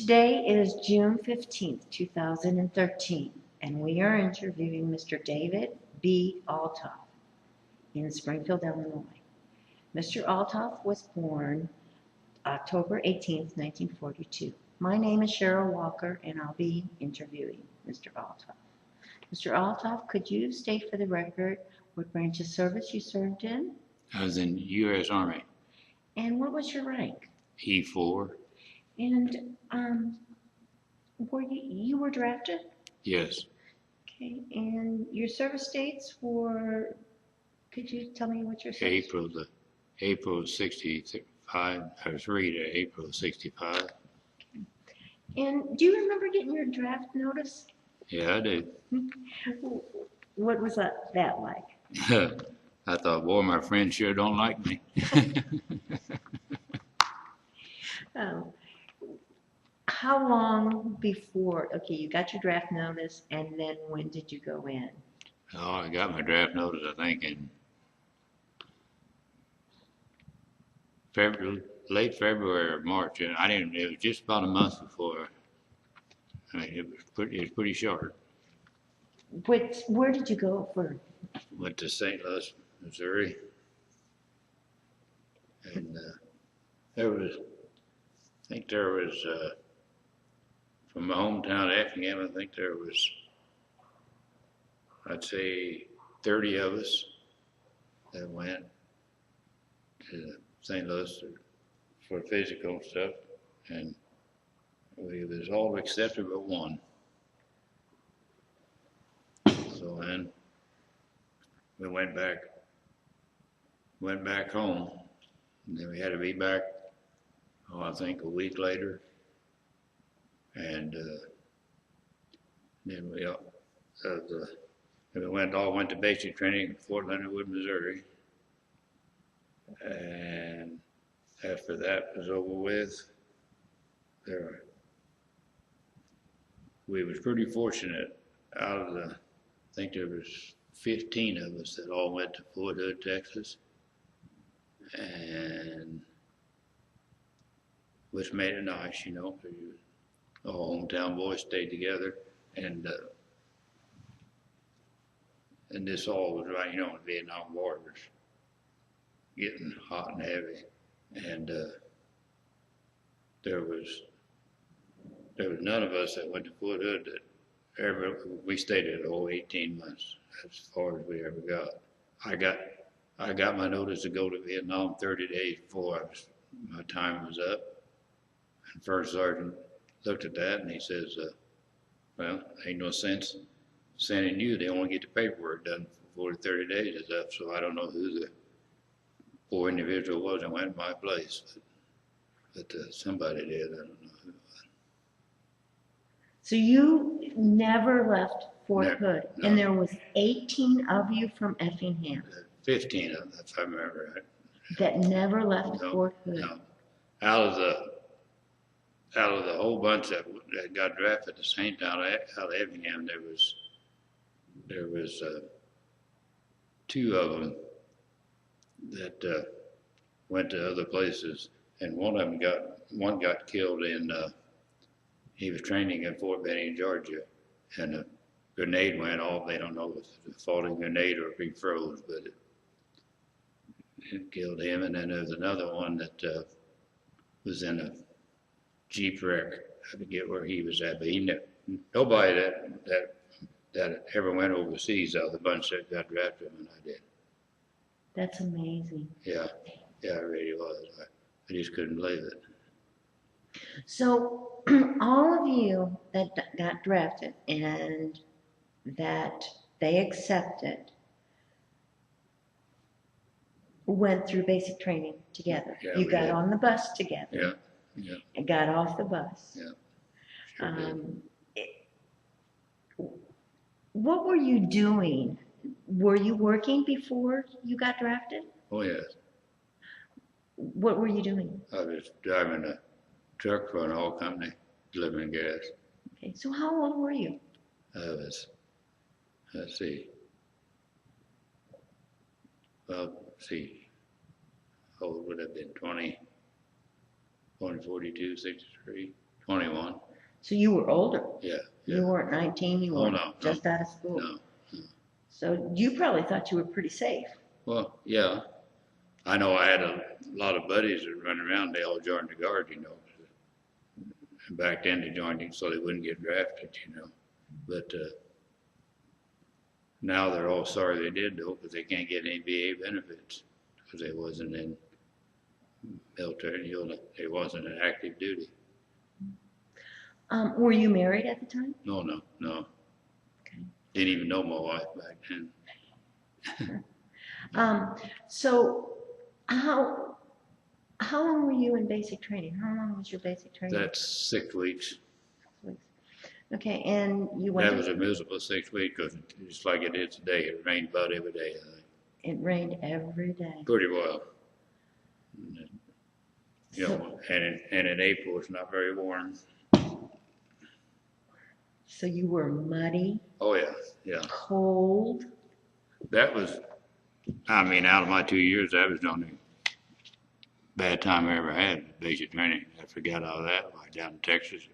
Today is June 15th, 2013, and we are interviewing Mr. David B. Althoff in Springfield, Illinois. Mr. Althoff was born October 18th, 1942. My name is Cheryl Walker, and I'll be interviewing Mr. Althoff. Mr. Althoff, could you state for the record what branch of service you served in? I was in U.S. Army, And what was your rank? E4. And you were drafted? Yes, Okay, and your service dates were, could you tell me what your service? April 65, or 3 to April 65. And do you remember getting your draft notice? Yeah, I do. What was that like? I thought, boy, my friends sure don't like me. Oh, how long before, okay, you got your draft notice, and then when did you go in? Oh, I got my draft notice, I think, in late February or March. And it was just about a month before. I mean, it was pretty short. Where did you go for? Went to St. Louis, Missouri. And I think there was, from my hometown of Effingham, I think there was, I'd say 30 of us that went to St. Louis for physical stuff. And we was all accepted but one. So then we went back home, and then we had to be back, I think a week later. And then we all went to basic training in Fort Leonard Wood, Missouri. And after that was over with, we was pretty fortunate. Out of I think there was 15 of us that all went to Fort Hood, Texas, and which made it nice, you know, because all hometown boys stayed together, and this all was right, you know, the Vietnam War was getting hot and heavy, and there was none of us that went to Fort Hood that we stayed there the whole 18 months, as far as we ever got. I got my notice to go to Vietnam 30 days before my time was up. And First Sergeant looked at that and he says, well, ain't no sense sending you. They only get the paperwork done before the 30 days is up. So I don't know who the poor individual was that went in my place, but somebody did. I don't know who it was. So you never left Fort Hood, no. And there was 18 of you from Effingham. 15 of them, if I remember right. That never left Fort Hood. No. Out of the whole bunch that got drafted at the same time out of Effingham, there was 2 of them that went to other places, and one got killed in. He was training in Fort Benning, Georgia, and a grenade went off. They don't know if it was a falling grenade or if he froze, but it killed him. And then there was another one that was in a Jeep wreck. I forget where he was at, but nobody that ever went overseas out of the bunch that got drafted when I did. That's amazing. Yeah, it really was. I just couldn't believe it. So all of you that got drafted and that they accepted went through basic training together. Yeah, you got did. On the bus together. Yeah. And got off the bus. Yeah. Sure did. What were you doing? Were you working before you got drafted? Oh, yes. What were you doing? I was driving a truck for an oil company, delivering gas. Okay, so how old were you? I was, let's see. Well, how old would I have been? 20, 42, 63. 21. So you were older. Yeah. You weren't 19, you Oh, were no, just out of school. no. So you probably thought you were pretty safe. Well, yeah. I know I had a lot of buddies that run around. They all joined the Guard, you know. And back then they joined it so they wouldn't get drafted, you know. But now they're all sorry they did, though, because they can't get any VA benefits because they wasn't in military, you know, they wasn't in active duty. Were you married at the time? No. Okay. Didn't even know my wife back then. So how long were you in basic training? How long was your basic training? That's 6 weeks. Okay, and you went. That was a miserable 6 weeks because just like it is today, it rained about every day, I think. It rained every day. Pretty well. You know, and in April it's not very warm. So you were muddy. Oh yeah. Cold. That was, I mean, out of my 2 years, that was the only bad time I ever had basic training. I forgot all that. Like down in Texas,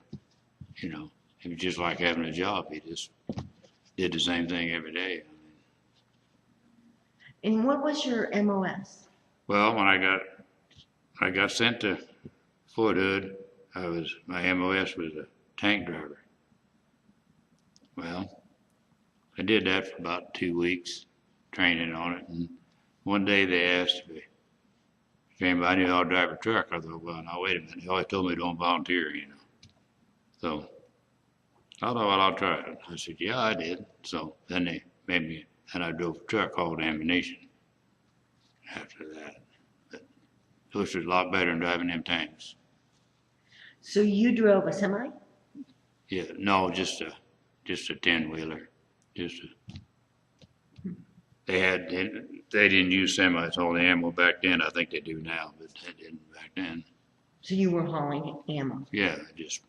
you know, it was just like having a job. You just did the same thing every day. And what was your MOS? Well, when I got sent to Fort Hood, my MOS was a tank driver. Well, I did that for about 2 weeks, training on it. And one day they asked me if anybody knew how to drive a truck. I thought, well, now wait a minute. They always told me don't volunteer, you know. So I thought, well, I'll try it. I said, yeah, I did. So then they made me, and I drove a truck hauled ammunition after that. But which was a lot better than driving them tanks. So you drove a semi? Yeah, no, just a 10-wheeler. They didn't use semis, all the ammo back then. I think they do now, but they didn't back then. So you were hauling ammo? Yeah, just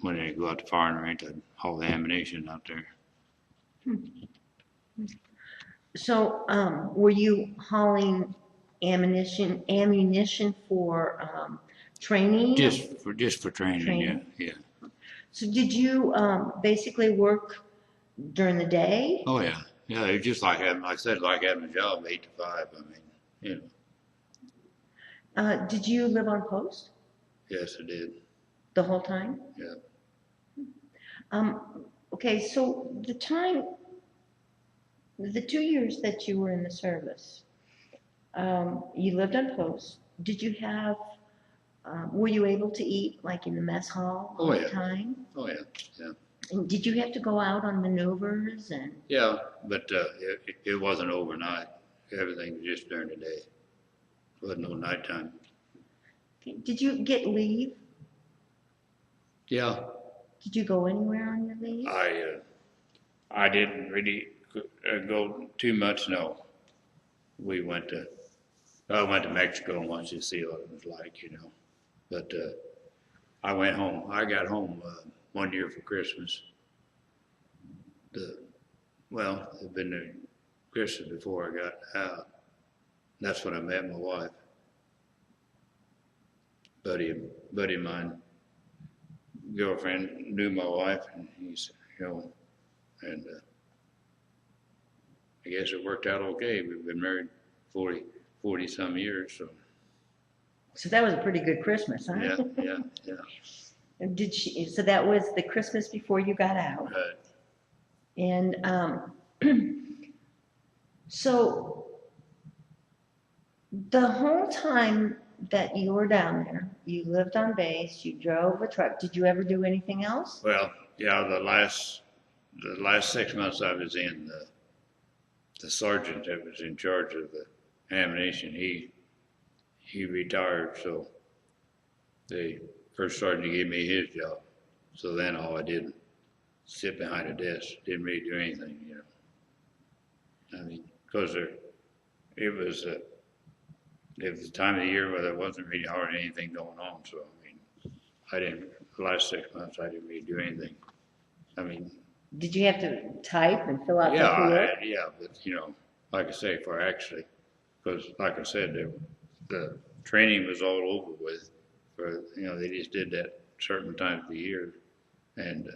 when they go out to firing range, I'd haul the ammunition out there. So were you hauling ammunition for training? Just for training. Yeah. So did you basically work during the day? Oh yeah. Yeah, it's just like having a job 8 to 5. I mean, you know. Did you live on post Yes, I did. the whole time? Yeah. Okay, so the 2 years that you were in the service, you lived on post. Did you have, were you able to eat like in the mess hall all the time? Oh yeah. And did you have to go out on maneuvers and? Yeah, but it wasn't overnight. Everything was just during the day. It wasn't no nighttime. Okay. Did you get leave? Yeah. Did you go anywhere on your leave? I didn't really go too much. No. I went to Mexico once to see what it was like, you know. But I went home. I got home 1 year for Christmas. It'd been the Christmas before I got out. That's when I met my wife. Buddy of mine, girlfriend knew my wife, and he's, you know, and I guess it worked out okay. We've been married 40 some years, so. So that was a pretty good Christmas, huh? Yeah. Did she? So that was the Christmas before you got out. Right. And so the whole time that you were down there, you lived on base, you drove a truck. Did you ever do anything else? Well, yeah, the last 6 months I was in, the sergeant that was in charge of the ammunition, he retired, so the first sergeant gave me his job. So then all I did was sit behind a desk, didn't really do anything, you know. I mean, because it was the time of the year where there wasn't really hardly anything going on. So I mean, the last 6 months I didn't really do anything. I mean. Did you have to type and fill out paperwork? Yeah, yeah, but you know, like I say, because like I said, the training was all over with. You know, they just did that certain times of the year, and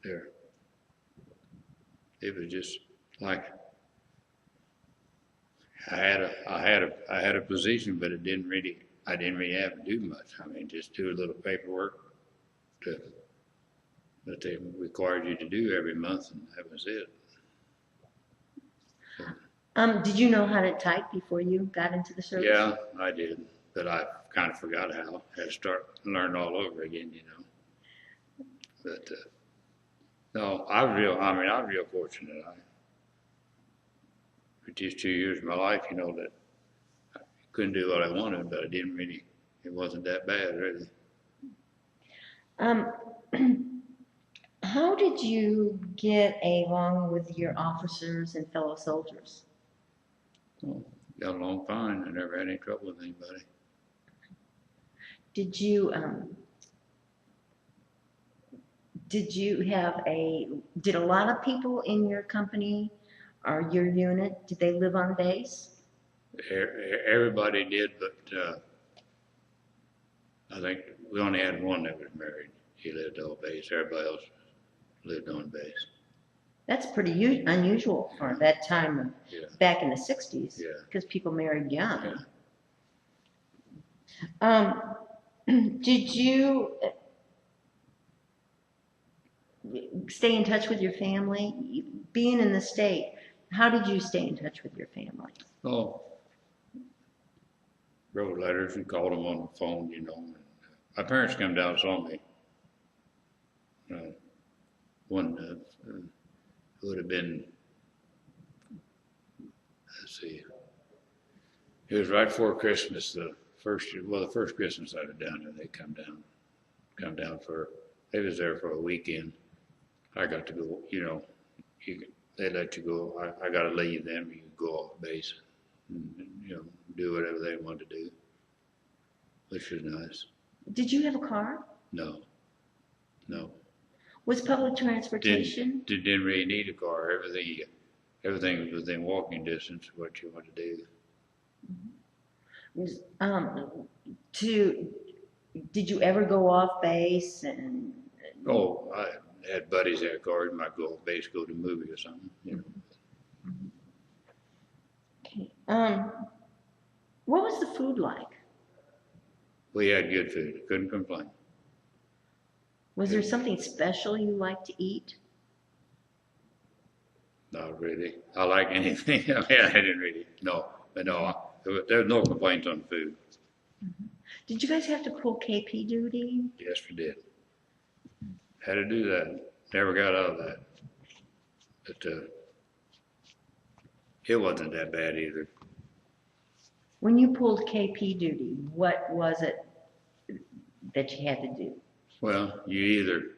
there, it was just like I had a position, but I didn't really have to do much. I mean, just do a little paperwork that they required you to do every month, and that was it. So, Did you know how to type before you got into the service? yeah, I did, but I kind of forgot how. Had to start learn all over again, you know. But no, I was real fortunate. For just 2 years of my life, you know, that I couldn't do what I wanted, but I didn't really. It wasn't that bad, really. Um, how did you get along with your officers and fellow soldiers? Well, got along fine. I never had any trouble with anybody. Did you did a lot of people in your company or your unit, did they live on base? Everybody did, but I think we only had one that was married. He lived on base. Everybody else lived on base. That's pretty unusual for that time Yeah. back in the 60s, Yeah. because people married young. Yeah. Did you stay in touch with your family? Being in the state, how did you stay in touch with your family? Oh, wrote letters and called them on the phone, you know. My parents come down and saw me. One would have been, let's see, it was right before Christmas, the first Christmas I was down there, they come down they was there for a weekend. I got to go, you know, they let you go. I got to leave them, you go off base and, you know, do whatever they wanted to do, which was nice. Did you have a car? No. Was public transportation? Didn't really need a car. Everything was within walking distance of what you want to do. Did you ever go off base and? Oh, I had buddies that had cars. Might go off base, go to a movie or something, you know. Okay. What was the food like? We had good food. Couldn't complain. Was there something special you liked to eat? Not really. I like anything. I mean, I didn't really. No, but no, there was no complaints on food. Did you guys have to pull KP duty? Yes, we did. Had to do that. Never got out of that. But it wasn't that bad either. When you pulled KP duty, what was it that you had to do? Well, you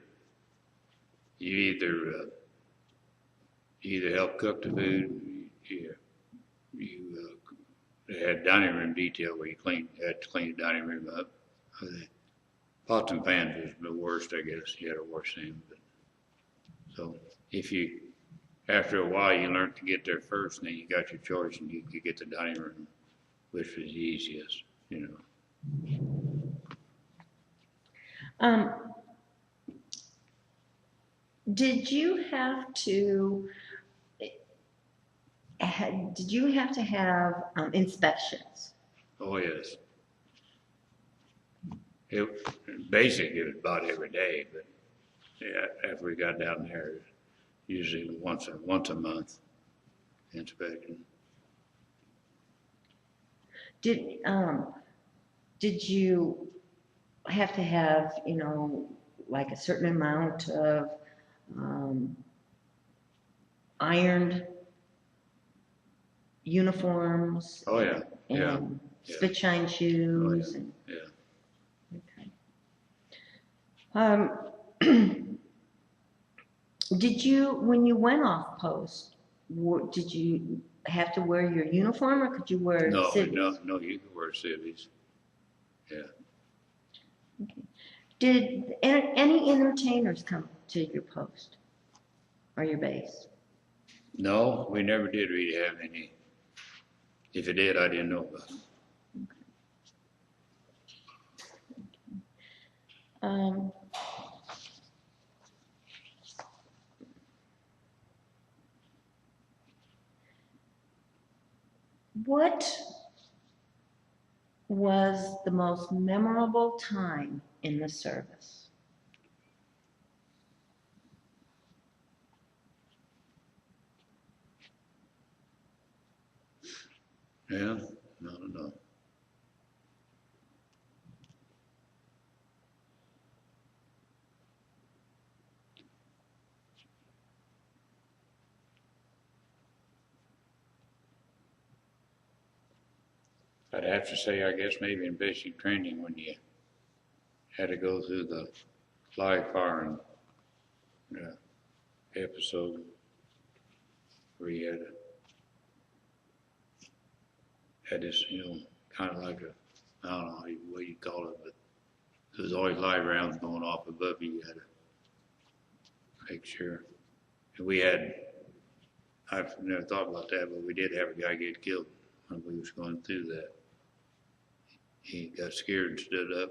either help cook the food, you had dining room detail where you had to clean the dining room up. Pots and pans was the worst, I guess. You had to wash them. But, so after a while, you learned to get there first, and then you got your choice, and you could get the dining room, which was the easiest, you know. Did you have to have inspections? Oh yes. Basically, it was about every day, but yeah, after we got down there, usually once a month inspection. Did you have to have, you know, like a certain amount of ironed uniforms? Oh yeah, and spit shine shoes? Oh, yeah. Okay. Did you, when you went off post, did you have to wear your uniform, or could you wear civvies? No, you could wear civvies. Yeah. Okay. Did any entertainers come to your post or your base? No, we never did really have any. If it did, I didn't know about it. Um, what was the most memorable time in the service? Yeah, I don't know. I'd have to say, I guess maybe in basic training when you had to go through the live firing episode where you had this, kind of like I don't know what you call it, but there's always live rounds going off above you. You had to make sure. And I've never thought about that, but we did have a guy get killed when we was going through that. He got scared and stood up.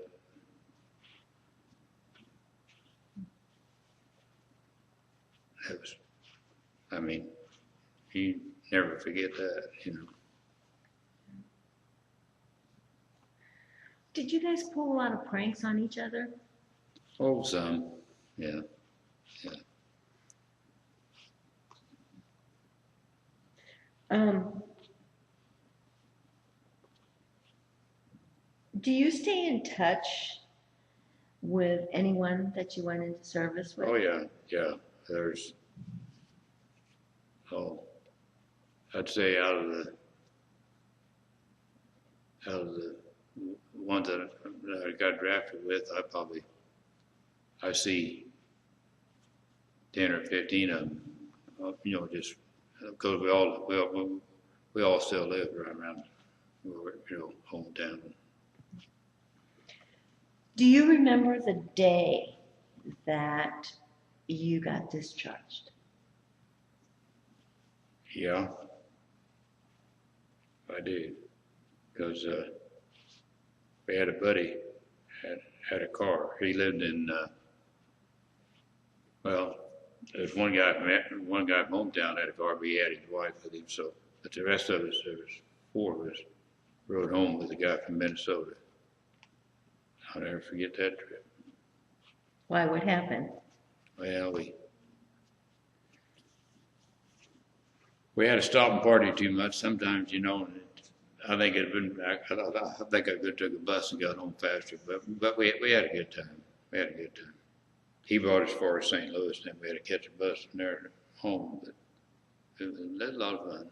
That was, I mean, you never forget that. Did you guys pull a lot of pranks on each other? Oh, some, yeah. Do you stay in touch with anyone that you went into service with? Oh, yeah. I'd say out of the ones that I got drafted with, I see 10 or 15 of them, just because we all still live right around, hometown. Do you remember the day that you got discharged? Yeah, I do, because we had a buddy had a car. He lived in there's one guy from hometown had a car, but he had his wife with him. So, but the rest of us, there was 4 of us, rode home with a guy from Minnesota. I'll never forget that trip. Why? What happened? Well, we had to stop and party too much. Sometimes, I think I think I could have took a bus and got home faster. But we had a good time. He brought us as far as St. Louis, then we had to catch a bus from there home. But it was a lot of fun.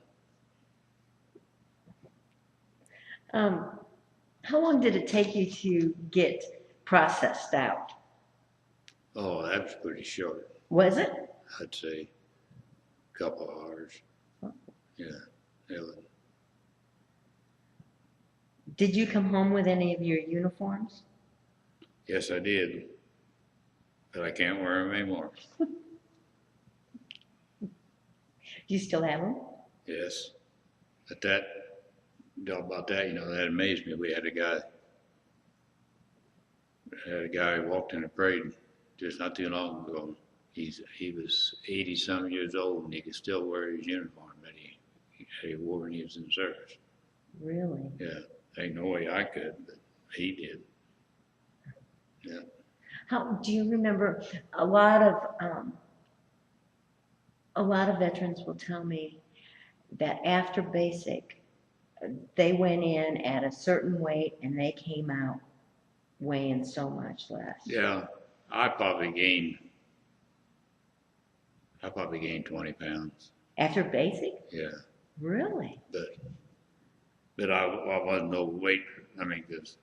How long did it take you to get processed out? Oh, that was pretty short. Was it? I'd say a couple of hours. Yeah. Did you come home with any of your uniforms? Yes, I did. But I can't wear them anymore. Do you still have them? Yes. But that amazed me. We had a guy who walked in a parade just not too long ago. He was 80-some years old and he could still wear his uniform that he wore when he was in service. Really? Yeah. Ain't no way I could, but he did. Yeah. How do you remember? A lot of veterans will tell me that after basic, they went in at a certain weight and they came out weighing so much less. Yeah, I probably gained 20 pounds. After basic? Yeah. Really? But I wasn't no weight. I mean, because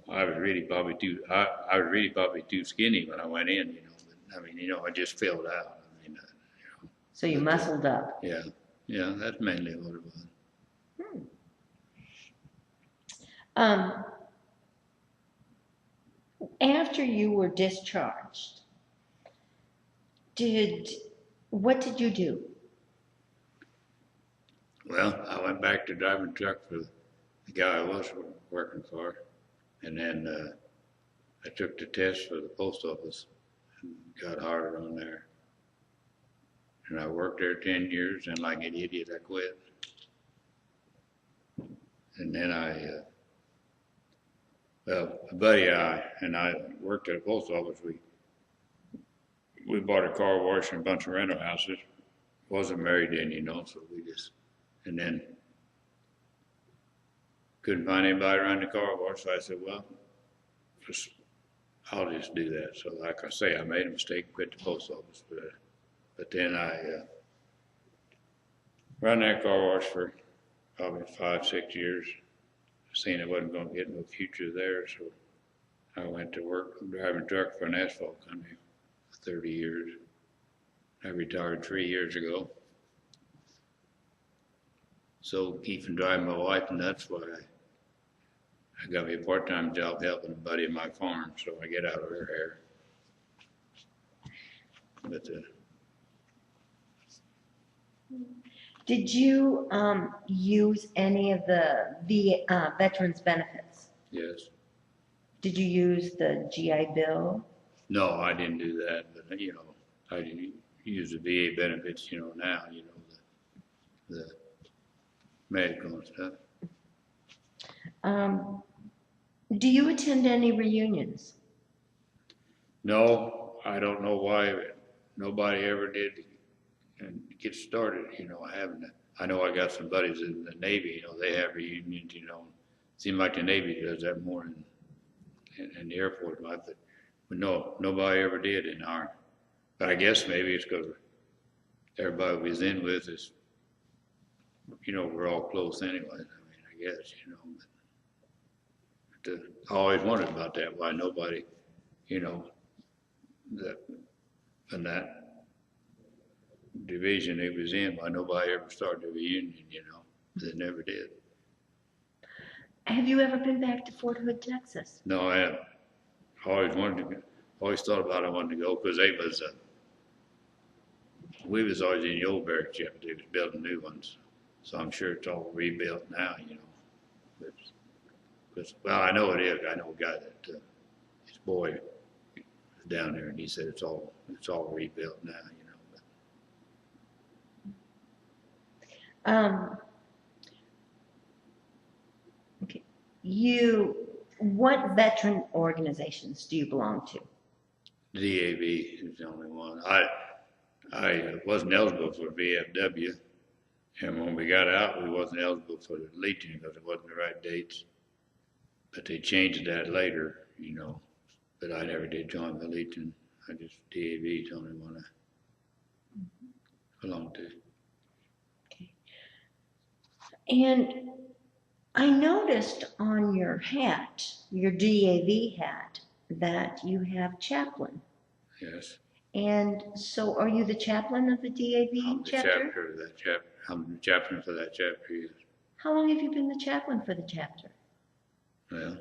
I was really probably too skinny when I went in. But, I mean, I just filled out. I mean, So you muscled up. Yeah, that's mainly what it was. After you were discharged, what did you do? Well, I went back to driving truck for the guy I was working for, and then I took the test for the post office and got hired on there. And I worked there 10 years, and like an idiot, I quit. And then well, a buddy and I worked at a post office. We bought a car wash and a bunch of rental houses. Wasn't married then, so and then couldn't find anybody around the car wash, so I said, well, I'll just do that. So like I say, I made a mistake, quit the post office, but then I ran that car wash for probably 5-6 years, seeing I wasn't going to get no future there, so I went to work driving a truck for an asphalt company for 30 years. I retired 3 years ago. So keeping driving my wife, and that's why I got me a part-time job helping a buddy in my farm, so I get out of her hair. But Did you use any of the veterans benefits? yes. Did you use the GI Bill? No, I didn't do that, but I didn't use the VA benefits, now, the medical and stuff. Do you attend any reunions? No, I don't know why nobody ever did and get started, I know I got some buddies in the Navy, they have reunions, Seems like the Navy does that more in the Air Force, but no, nobody ever did in our, but I guess maybe it's because everybody we was in with is, we're all close anyway, I guess, but I always wondered about that, why nobody, that, in that division it was in, why nobody ever started a reunion, they never did. Have you ever been back to Fort Hood, Texas? No, I haven't. I always thought about I wanted to go, because we was always in the old barracks, they was building new ones. So I'm sure it's all rebuilt now, Well, I know it is. I know a guy that his boy was down there, and he said it's all rebuilt now, Okay. What veteran organizations do you belong to? DAV is the only one. I wasn't eligible for VFW, and when we got out, we wasn't eligible for the Legion because it wasn't the right dates. But they changed that later, But I never did join the Legion. I just DAV is the only one I belong to. Okay. And I noticed on your hat, your DAV hat, that you have chaplain. Yes. And so are you the chaplain of the DAV I'm the chapter? chapter of that chapter. I'm the chaplain for that chapter, yes. How long have you been the chaplain for the chapter? Well,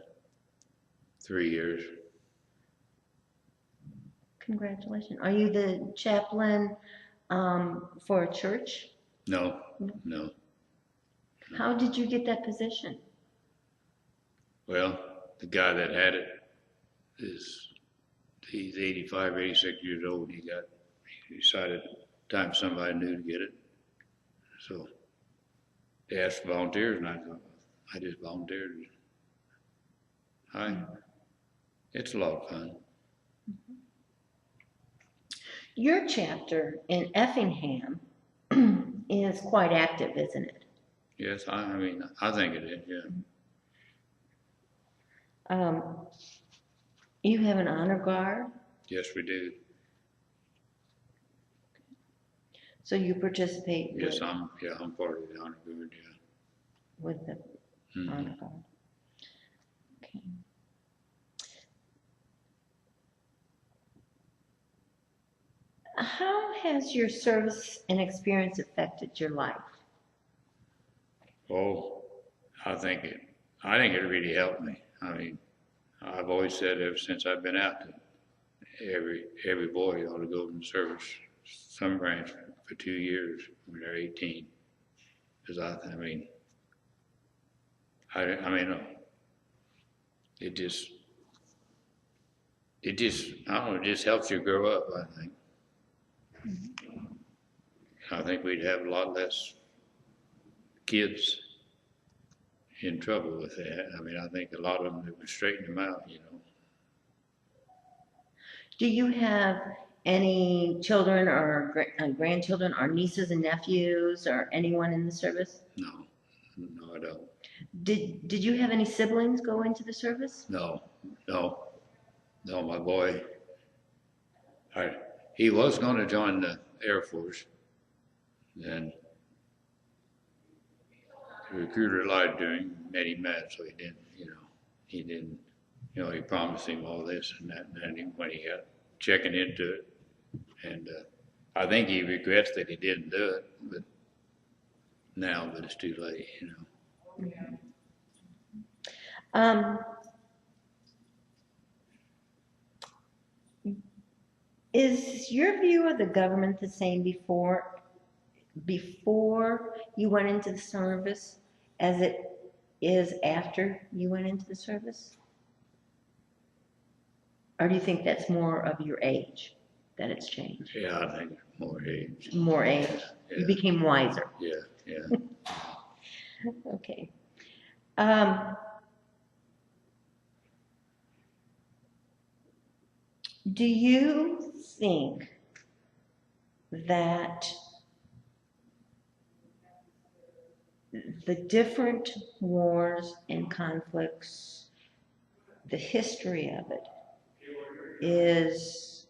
3 years. Congratulations. Are you the chaplain for a church? No. How did you get that position? Well, the guy that had it he's 85, 86 years old. He decided time somebody new to get it. So they asked for volunteers, and I just volunteered. It's a lot of fun. Your chapter in Effingham is quite active, isn't it? Yes, I think it is, yeah. You have an honor guard? Yes, we do. So you participate Yes, I'm part of the honor guard, yeah. with the honor guard. Okay. How has your service and experience affected your life? Oh, I think it really helped me. I've always said ever since I've been out that every boy ought to go in the service, some branch for 2 years when they're 18. Because it just, it just, I don't know, it just helps you grow up, I think. I think we'd have a lot less kids in trouble with that. I mean, I think a lot of them, it would straighten them out, you know. Do you have any children or grandchildren or nieces and nephews or anyone in the service? No, no, I don't. Did you have any siblings go into the service? No, no, no, my boy. He was going to join the Air Force, and the recruiter lied to him, made him mad, so he didn't, he didn't, he promised him all this and that, and then when he got checking into it, and I think he regrets that he didn't do it, but it's too late, Is your view of the government the same before you went into the service as it is after you went into the service? Or do you think that's more of your age that it's changed? Yeah, I think more age. More age. Yeah. You became wiser. Yeah. Okay. Do you think that the different wars and conflicts, the history of it, is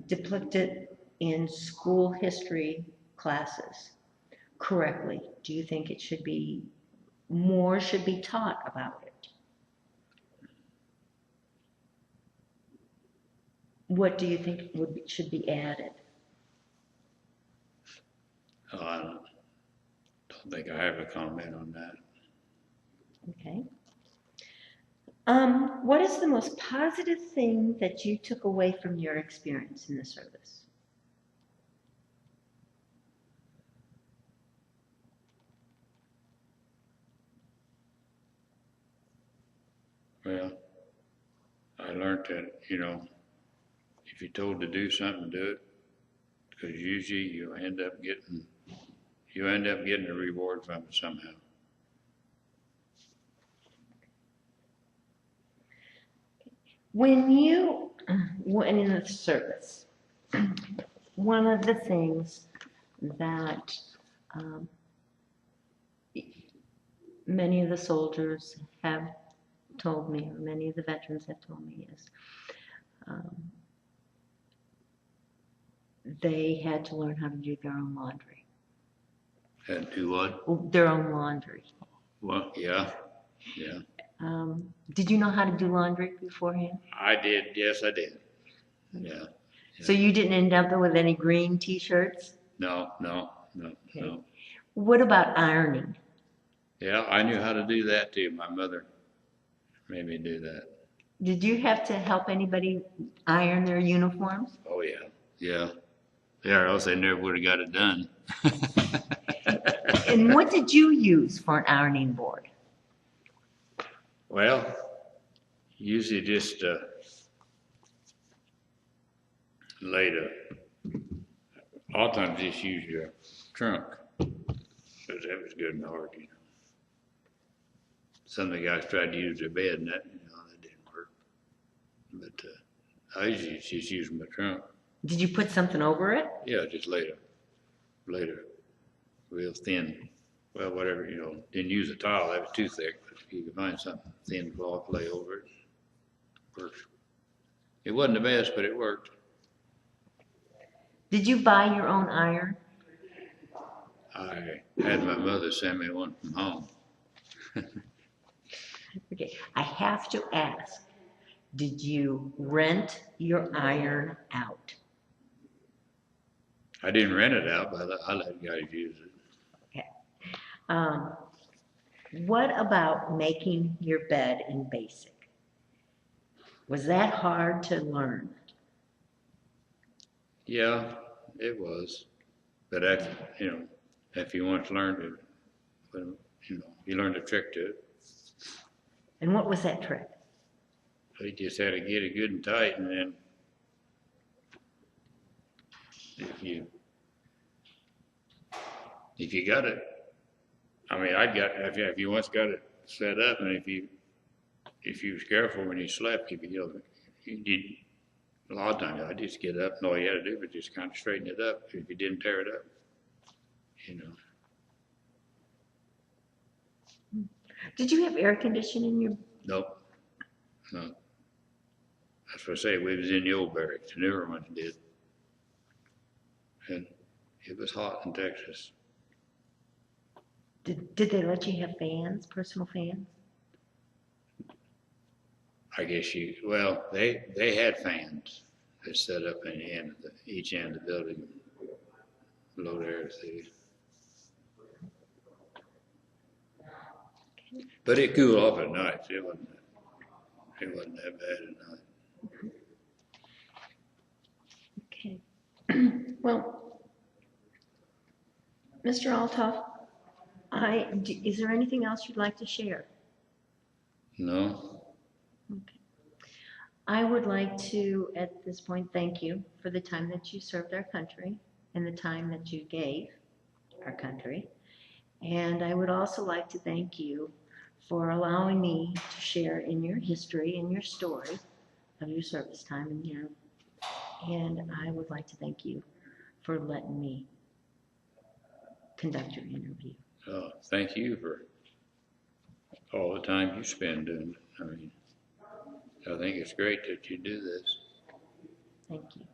depicted in school history classes correctly? Do you think it should be taught about it? What do you think should be added? Oh, I don't think I have a comment on that. Okay. What is the most positive thing that you took away from your experience in the service? Well, I learned that, if you're told to do something, do it, because usually you end up getting a reward from it somehow. When you went in the service, one of the things that many of the soldiers have told me, or many of the veterans have told me, is they had to learn how to do their own laundry. Had to do what? Their own laundry. Well, yeah. Did you know how to do laundry beforehand? I did. Yes, I did. Yeah. So you didn't end up with any green T-shirts? No. Okay. No. What about ironing? Yeah, I knew how to do that too. My mother made me do that. Did you have to help anybody iron their uniforms? Oh, yeah. Yeah, or else they never would have got it done. And what did you use for an ironing board? Well, usually just later. A lot of times just use your trunk, because that was good and hard, Some of the guys tried to use their bed, and that didn't work. But I usually just use my trunk. Did you put something over it? Yeah, just later, real thin. Well, whatever, didn't use a towel, that was too thick, but if you could find something thin cloth, lay over it, works. It wasn't the best, but it worked. Did you buy your own iron? I had my mother send me one from home. Okay, I have to ask, did you rent your iron out? I didn't rent it out, but I let guys use it. What about making your bed in BASIC? Was that hard to learn? Yeah, it was. But if you want to learn it, you learn the trick to it. And what was that trick? He just had to get it good and tight, and then if you got it, I mean, if you once got it set up, and if you was careful when you slept, you a lot of times I just get up and all you had to do was just kind of straighten it up if you didn't tear it up, you know. Did you have air conditioning in your? Nope, no. That's what I say, we was in the old barracks, the newer ones did. And it was hot in Texas. Did they let you have fans, personal fans? I guess well, they had fans that set up in the end of each end of the building, blow the air through. But it cooled off at night. It wasn't that bad at night. Okay. Well, Mr. Althoff, is there anything else you'd like to share? No. Okay. I would like to, at this point, thank you for the time that you served our country and the time that you gave our country. And I would also like to thank you for allowing me to share in your history and your story of your service time in here. And I would like to thank you for letting me conduct your interview. Thank you for all the time you spend doing it. I mean, I think it's great that you do this. Thank you.